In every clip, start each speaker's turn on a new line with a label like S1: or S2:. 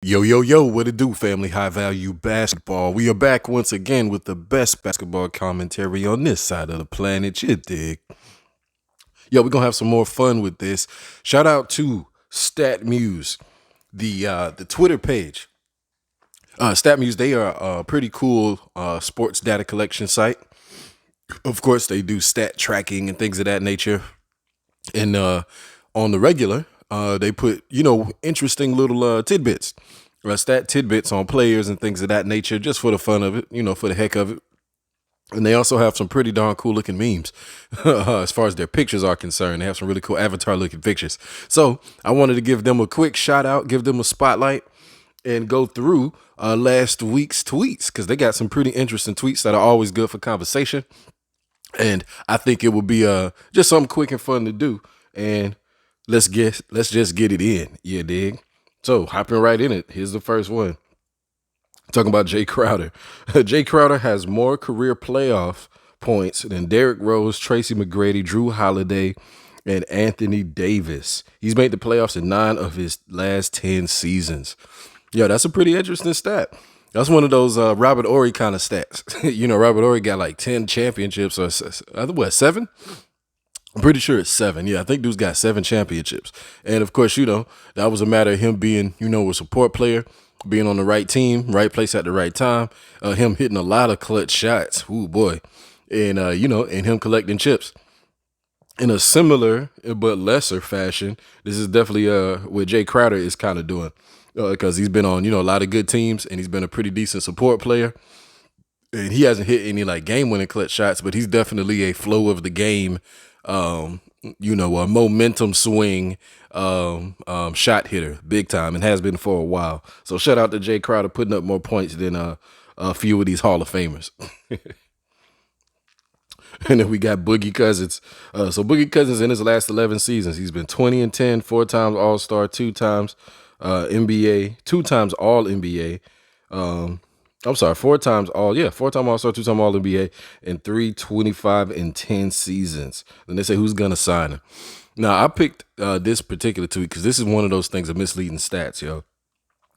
S1: Yo, yo, yo, what it do, family? High value basketball. We are back once again with the best basketball commentary on this side of the planet. You dig? Yo, we're gonna have some more fun with this. Shout out to Stat Muse, the Twitter page. Stat Muse, they are a pretty cool sports data collection site. Of course, they do stat tracking and things of that nature. And on the regular, they put interesting little tidbits, stat tidbits on players and things of that nature, just for the fun of it, for the heck of it. And they also have some pretty darn cool looking memes as far as their pictures are concerned. They have some really cool avatar looking pictures. So I wanted to give them a quick shout out, give them a spotlight, and go through last week's tweets because they got some pretty interesting tweets that are always good for conversation. And I think it will be just something quick and fun to do. And let's just get it in. You dig? So hopping right in it. Here's the first one. Talking about Jay Crowder. Jay Crowder has more career playoff points than Derrick Rose, Tracy McGrady, Drew Holiday, and Anthony Davis. He's made the playoffs in 9 of his last 10 seasons. Yeah, that's a pretty interesting stat. That's one of those Robert Ory kind of stats. Robert Ory got like 10 championships or what, 7? I'm pretty sure it's 7. Yeah, I think dude's got 7 championships. And of course, that was a matter of him being, a support player, being on the right team, right place at the right time, him hitting a lot of clutch shots. Ooh, boy. And, and him collecting chips. In a similar but lesser fashion, this is definitely what Jay Crowder is kind of doing because he's been on, a lot of good teams and he's been a pretty decent support player. And he hasn't hit any like game-winning clutch shots, but he's definitely a flow of the game, a momentum swing shot hitter, big time, and has been for a while. So shout out to Jay Crowder putting up more points than a few of these Hall of Famers. And then we got Boogie Cousins. So Boogie Cousins in his last 11 seasons, he's been 20-10, 4 times All-Star, 2 times NBA, 2 times All NBA. I'm sorry, 4 times 4-time All-Star, 2-time All NBA, and 3 25-10 seasons. Then they say who's gonna sign him. Now I picked this particular tweet because this is one of those things of misleading stats, yo.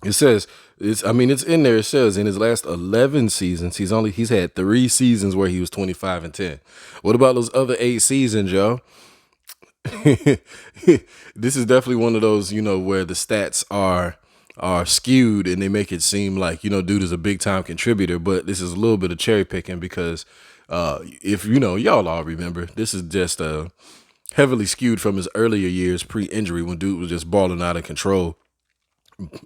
S1: It says it's in there. It says in his last 11 seasons, he's had 3 seasons where he was 25-10. What about those other 8 seasons, yo? This is definitely one of those, where the stats are skewed and they make it seem like, dude is a big time contributor, but this is a little bit of cherry picking because if y'all all remember, this is just heavily skewed from his earlier years pre-injury when dude was just balling out of control.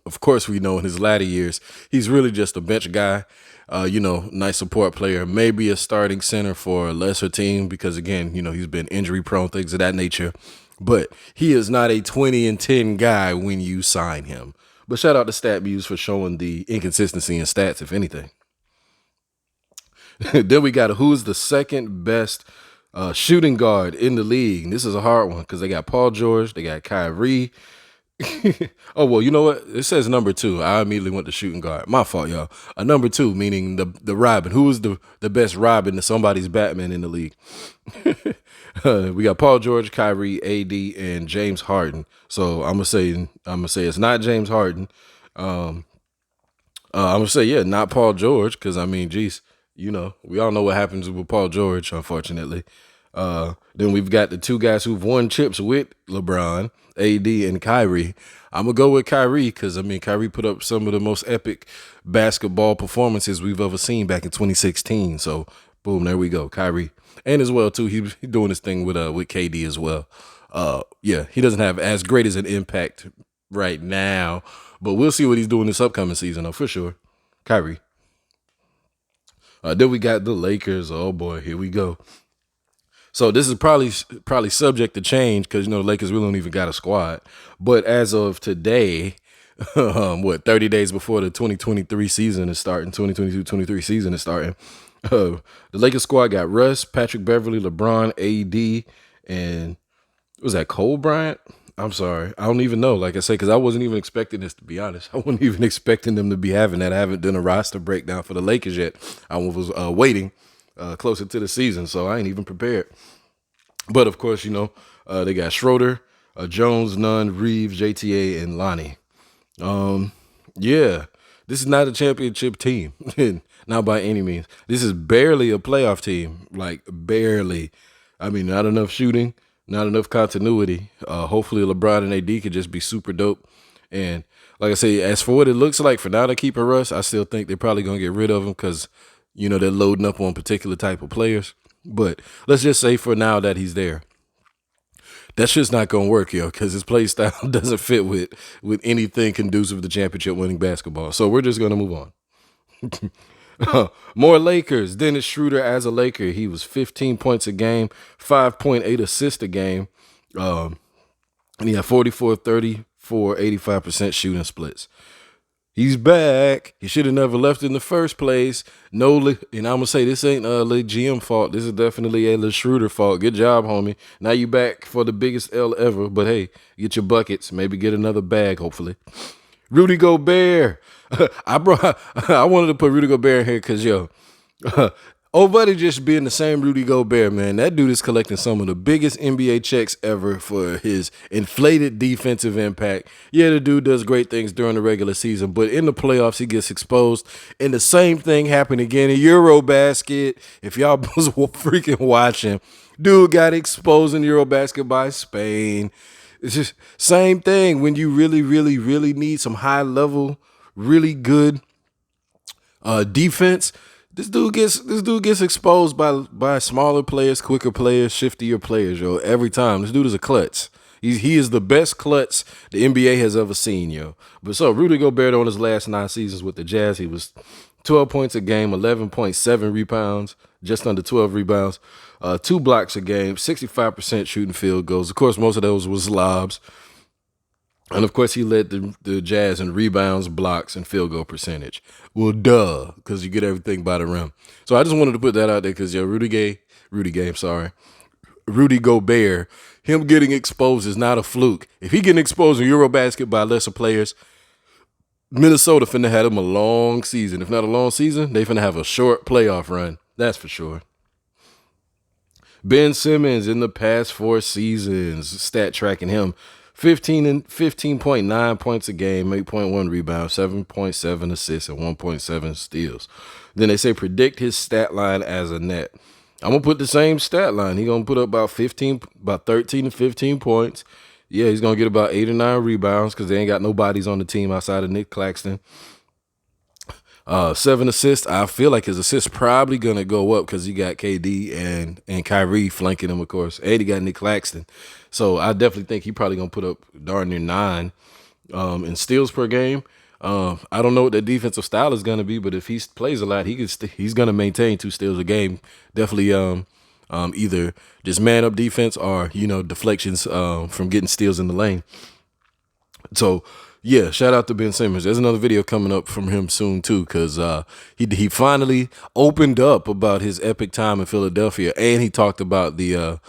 S1: Of course, we know in his latter years, he's really just a bench guy, nice support player, maybe a starting center for a lesser team because, again, he's been injury prone, things of that nature. But he is not a 20-10 guy when you sign him. But shout out to StatMuse for showing the inconsistency in stats, if anything. Then we got who's the second best shooting guard in the league. And this is a hard one because they got Paul George, they got Kyrie. Oh, well, you know what? It says number 2. I immediately went to shooting guard. My fault, y'all. A number 2, meaning the Robin. Who is the best Robin to somebody's Batman in the league? We got Paul George, Kyrie, AD, and James Harden. So I'm gonna say it's not James Harden. I'm gonna say not Paul George because geez, we all know what happens with Paul George, unfortunately. Then we've got the 2 guys who've won chips with LeBron, AD, and Kyrie. I'm going to go with Kyrie because, Kyrie put up some of the most epic basketball performances we've ever seen back in 2016. So, boom, there we go, Kyrie. And as well, too, he's doing his thing with KD as well. He doesn't have as great as an impact right now, but we'll see what he's doing this upcoming season, though, for sure. Kyrie. Then we got the Lakers. Oh, boy, here we go. So this is probably subject to change because, the Lakers really don't even got a squad. But as of today, 30 days before the 2023 season is starting, 2022-23 season is starting, the Lakers squad got Russ, Patrick Beverly, LeBron, AD, and was that Cole Bryant? I'm sorry. I don't even know, like I said, because I wasn't even expecting this, to be honest. I wasn't even expecting them to be having that. I haven't done a roster breakdown for the Lakers yet. I was waiting closer to the season, so I ain't even prepared. But of course, they got Schroeder, Jones, Nunn, Reeves, JTA, and Lonnie. Yeah, this is not a championship team, not by any means. This is barely a playoff team, like barely. I mean, not enough shooting, not enough continuity. Hopefully, LeBron and AD could just be super dope. And like I say, as for what it looks like for now to keep a Russ, I still think they're probably gonna get rid of him because they're loading up on particular type of players. But let's just say for now that he's there. That's just not gonna work, yo, because his play style doesn't fit with anything conducive to championship winning basketball. So we're just gonna move on. More Lakers. Dennis Schroeder as a Laker. He was 15 points a game, 5.8 assists a game. And he had 44, 34, 85% shooting splits. He's back. He should have never left in the first place. And I'm gonna say this ain't a GM fault. This is definitely a Schroeder fault. Good job, homie. Now you back for the biggest L ever. But hey, get your buckets. Maybe get another bag. Hopefully. Rudy Gobert. I wanted to put Rudy Gobert in here because old buddy just being the same Rudy Gobert, man. That dude is collecting some of the biggest NBA checks ever for his inflated defensive impact. Yeah, the dude does great things during the regular season, but in the playoffs, he gets exposed. And the same thing happened again in Eurobasket. If y'all was freaking watching, dude got exposed in Eurobasket by Spain. It's just same thing when you really, really, really need some high level, really good defense. This dude gets exposed by smaller players, quicker players, shiftier players, yo. Every time. This dude is a klutz. He is the best klutz the NBA has ever seen, yo. But so Rudy Gobert on his last 9 seasons with the Jazz, he was 12 points a game, 11.7 rebounds, just under 12 rebounds, 2 blocks a game, 65% shooting field goals. Of course, most of those was lobs. And, of course, he led the Jazz in rebounds, blocks, and field goal percentage. Well, duh, because you get everything by the rim. So I just wanted to put that out there because, Rudy Gobert, him getting exposed is not a fluke. If he getting exposed in Eurobasket by lesser players, Minnesota finna have him a long season. If not a long season, they finna have a short playoff run. That's for sure. Ben Simmons in the past 4 seasons, stat tracking him. 15.9 points a game, 8.1 rebounds, 7.7 assists, and 1.7 steals. Then they say predict his stat line as a net. I'm gonna put the same stat line. He's gonna put up about 13 to 15 points. Yeah, he's gonna get about 8 or 9 rebounds because they ain't got no bodies on the team outside of Nick Claxton. 7 assists. I feel like his assists probably gonna go up because he got KD and Kyrie flanking him, of course. And he got Nick Claxton. So I definitely think he probably gonna put up darn near 9 in steals per game. I don't know what the defensive style is gonna be, but if he plays a lot, he's gonna maintain 2 steals a game. Definitely either just man up defense or deflections from getting steals in the lane. So yeah, shout out to Ben Simmons. There's another video coming up from him soon too, because he finally opened up about his epic time in Philadelphia, and he talked about the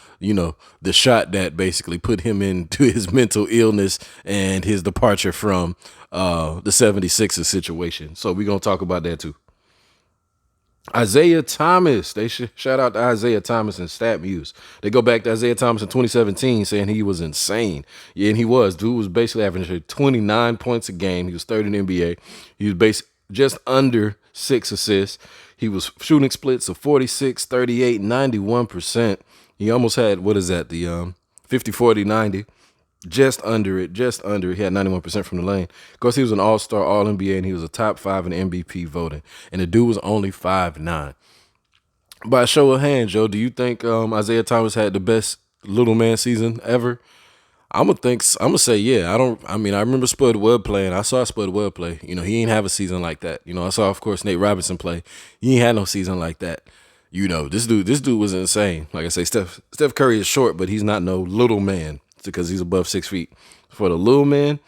S1: shot that basically put him into his mental illness and his departure from the 76ers situation. So we're gonna talk about that too. Isaiah Thomas. They should shout out to Isaiah Thomas and StatMuse. They go back to Isaiah Thomas in 2017 saying he was insane. Yeah, and he was. Dude was basically averaging 29 points a game. He was third in the NBA. He was just under 6 assists. He was shooting splits of 46, 38, 91%. He almost had, the 50, 40, 90. Just under it. He had 91% from the lane. Of course, he was an all-star, all-NBA, and he was a top 5 in MVP voting. And the dude was only 5'9". By a show of hands, Joe, do you think Isaiah Thomas had the best little man season ever? I'm gonna say yeah. I remember Spud Webb playing. I saw Spud Webb play. He ain't have a season like that. I saw, of course, Nate Robinson play. He ain't had no season like that. This dude was insane. Like I say, Steph Curry is short, but he's not no little man because he's above 6 feet. For the little man,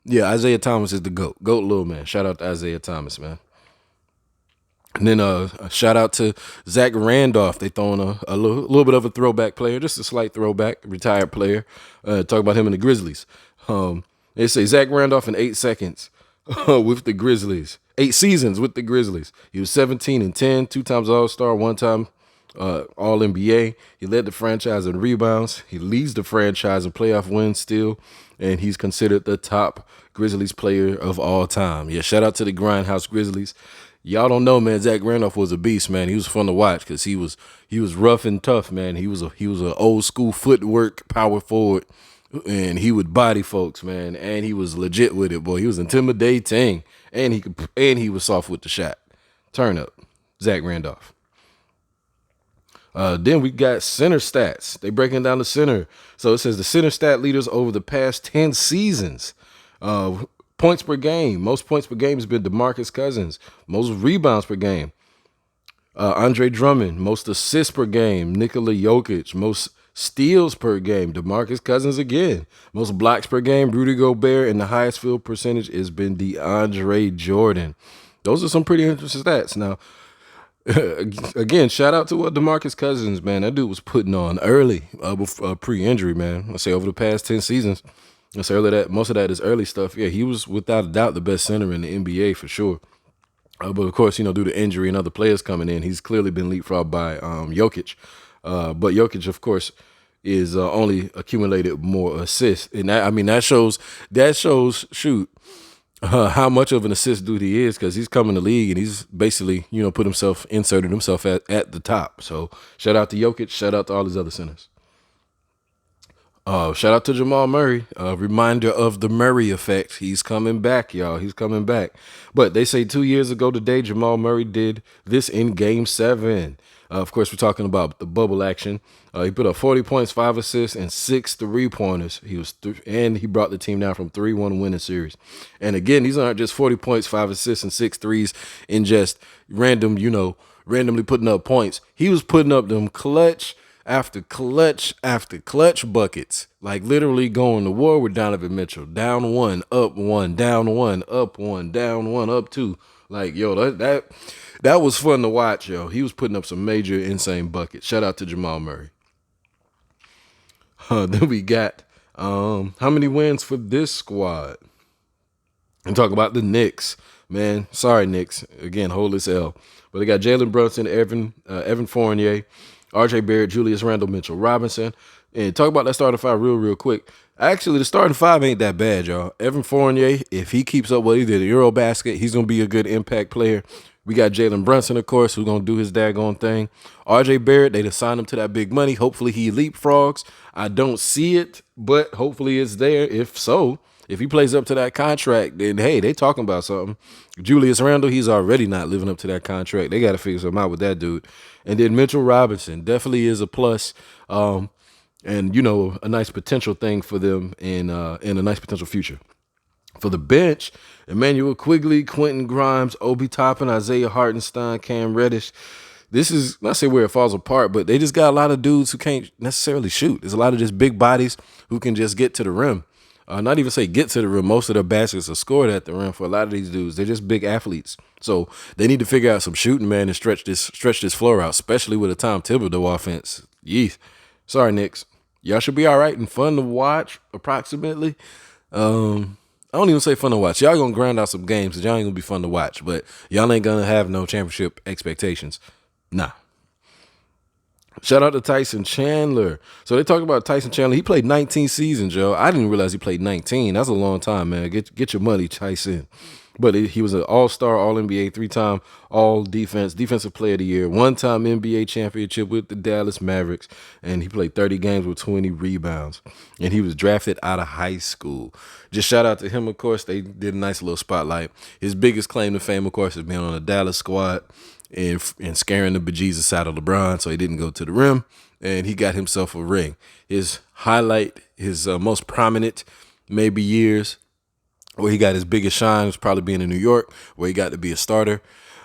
S1: yeah, Isaiah Thomas is the GOAT. GOAT little man. Shout out to Isaiah Thomas, man. And then a shout out to Zach Randolph. They throwing a little bit of a throwback player, just a slight throwback, retired player. Talk about him in the Grizzlies. They say Zach Randolph in 8 seconds with the Grizzlies. 8 seasons with the Grizzlies. He was 17 and 10, 2 times All-Star, 1 time All NBA. He led the franchise in rebounds. He leads the franchise in playoff wins still, and he's considered the top Grizzlies player of all time. Yeah, shout out to the Grindhouse Grizzlies. Y'all don't know, man. Zach Randolph was a beast, man. He was fun to watch because he was rough and tough, man. He was a old school footwork power forward, and he would body folks, man. And he was legit with it, boy. He was intimidating, and he was soft with the shot. Turn up, Zach Randolph. Then we got center stats. They breaking down the center. So it says the center stat leaders over the past 10 seasons. Points per game. Most points per game has been DeMarcus Cousins. Most rebounds per game. Andre Drummond. Most assists per game. Nikola Jokic. Most steals per game. DeMarcus Cousins again. Most blocks per game. Rudy Gobert. And the highest field percentage has been DeAndre Jordan. Those are some pretty interesting stats. Now, again, shout out to DeMarcus Cousins, man. That dude was putting on early, pre-injury, man. I say over the past 10 seasons. I say early that most of that is early stuff. Yeah, he was without a doubt the best center in the NBA for sure. But of course, due to injury and other players coming in, he's clearly been leapfrogged by Jokic. But Jokic, of course, is only accumulated more assists, and that shows shoot. How much of an assist dude he is, because he's come in the league and he's basically, inserted himself at the top. So shout out to Jokic, shout out to all his other centers. Shout out to Jamal Murray. Reminder of the Murray effect. He's coming back, y'all. He's coming back. But they say 2 years ago today, Jamal Murray did this in Game 7. Of course, we're talking about the bubble action. He put up 40 points, 5 assists, and 6 3-pointers. And he brought the team down from 3-1 winning series. And again, these aren't just 40 points, 5 assists, and 6 threes in just randomly putting up points. He was putting up them clutch after clutch after clutch buckets, like literally going to war with Donovan Mitchell. Down 1, up 1, down 1, up 1, down 1, up 2. Like, yo, that was fun to watch, yo. He was putting up some major, insane buckets. Shout out to Jamal Murray. Then we got how many wins for this squad? And talk about the Knicks, man. Sorry, Knicks. Again, hold this L. But they got Jalen Brunson, Evan Fournier, R.J. Barrett, Julius Randle, Mitchell Robinson. And talk about that starting five real quick. Actually, the starting five ain't that bad, y'all. Evan Fournier, if he keeps up what he did at Eurobasket, he's going to be a good impact player. We got Jalen Brunson, of course, who's going to do his daggone thing. R.J. Barrett, they assigned him to that big money. Hopefully he leapfrogs. I don't see it, but hopefully it's there. If so, if he plays up to that contract, then, hey, they talking about something. Julius Randle, he's already not living up to that contract. They got to figure something out with that dude. And then Mitchell Robinson definitely is a plus. And, a nice potential thing for them in a nice potential future. For the bench, Emmanuel Quigley, Quentin Grimes, Obi Toppin, Isaiah Hartenstein, Cam Reddish. This is not say where it falls apart, but they just got a lot of dudes who can't necessarily shoot. There's a lot of just big bodies who can just get to the rim. Not even say get to the rim. Most of their baskets are scored at the rim for a lot of these dudes. They're just big athletes. So they need to figure out some shooting, man, and stretch this floor out, especially with a Tom Thibodeau offense. Yeesh. Sorry, Knicks. Y'all should be all right and fun to watch, approximately. I don't even say fun to watch. Y'all gonna grind out some games because y'all ain't gonna be fun to watch, but y'all ain't gonna have no championship expectations. Nah. Shout out to Tyson Chandler. So they talk about Tyson Chandler. He played 19 seasons, yo. I didn't realize he played 19. That's a long time, man. Get your money, Tyson. But he was an all-star, all-NBA, 3-time all-defensive player of the year, 1-time NBA championship with the Dallas Mavericks, and he played 30 games with 20 rebounds. And he was drafted out of high school. Just shout out to him, of course. They did a nice little spotlight. His biggest claim to fame, of course, is being on the Dallas squad and scaring the bejesus out of LeBron, so he didn't go to the rim, and he got himself a ring. His highlight, his most prominent maybe years, where he got his biggest shine was probably being in New York, where he got to be a starter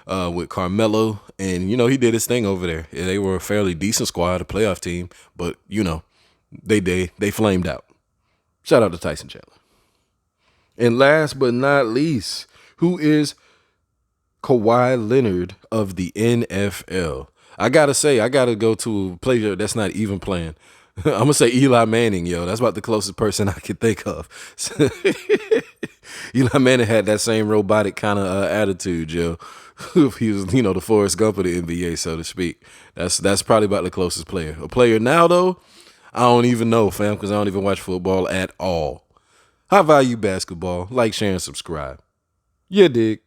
S1: with Carmelo. And, he did his thing over there. Yeah, they were a fairly decent squad, a playoff team, but, they flamed out. Shout out to Tyson Chandler. And last but not least, who is Kawhi Leonard of the NFL? I got to go to a player that's not even playing. I'm gonna say Eli Manning, yo. That's about the closest person I can think of. Eli Manning had that same robotic kind of attitude, yo. He was, the Forrest Gump of the NBA, so to speak. That's probably about the closest player. A player now, though, I don't even know, fam, because I don't even watch football at all. High value basketball. Like, share, and subscribe. Yeah, dig.